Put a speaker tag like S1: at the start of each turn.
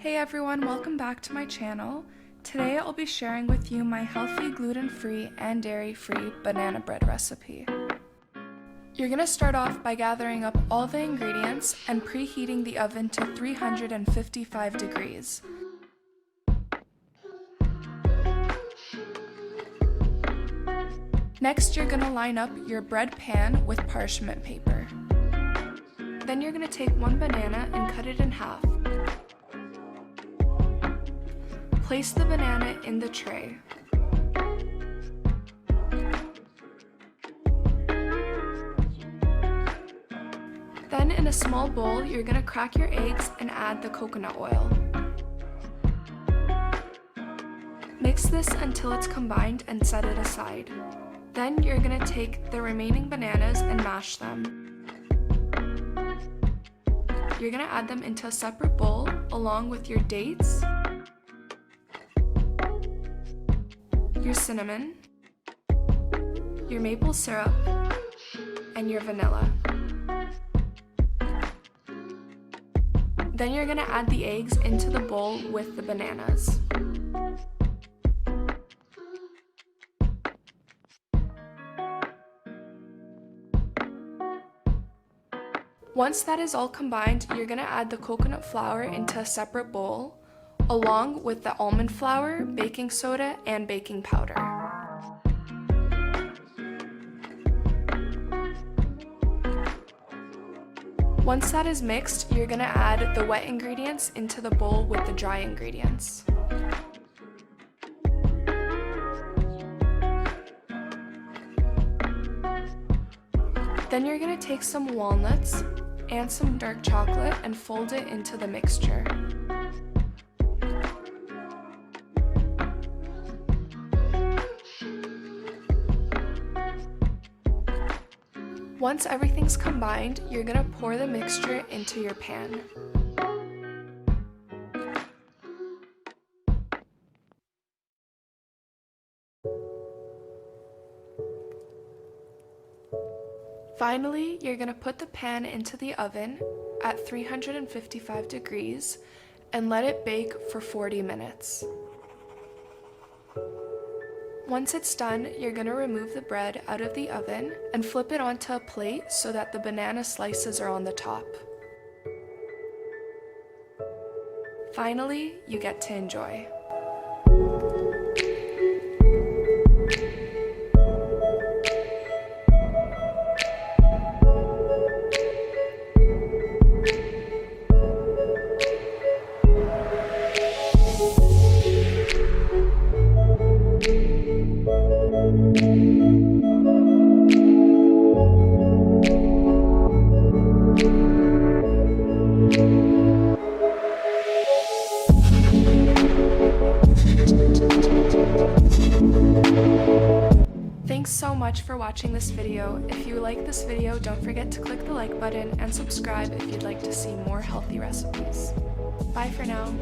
S1: Hey everyone, welcome back to my channel. Today I'll be sharing with you my healthy gluten-free and dairy-free banana bread recipe. You're going to start off by gathering up all the ingredients and preheating the oven to 355 degrees. Next, you're going to line up your bread pan with parchment paper. Then you're going to take one banana and cut it in half. Place the banana in the tray. Then in a small bowl, you're going to crack your eggs and add the coconut oil. Mix this until it's combined and set it aside. Then you're going to take the remaining bananas and mash them. You're going to add them into a separate bowl along with your dates, your cinnamon, your maple syrup, and your vanilla. Then you're going to add the eggs into the bowl with the bananas. Once that is all combined, you're going to add the coconut flour into a separate bowl, along with the almond flour, baking soda, and baking powder. Once that is mixed, you're going to add the wet ingredients into the bowl with the dry ingredients. Then you're going to take some walnuts and some dark chocolate and fold it into the mixture. Once everything's combined, you're going to pour the mixture into your pan. Finally, you're going to put the pan into the oven at 355 degrees and let it bake for 40 minutes. Once it's done, you're going to remove the bread out of the oven and flip it onto a plate so that the banana slices are on the top. Finally, you get to enjoy. Thanks so much for watching this video. If you like this video, don't forget to click the like button and subscribe if you'd like to see more healthy recipes. Bye for now.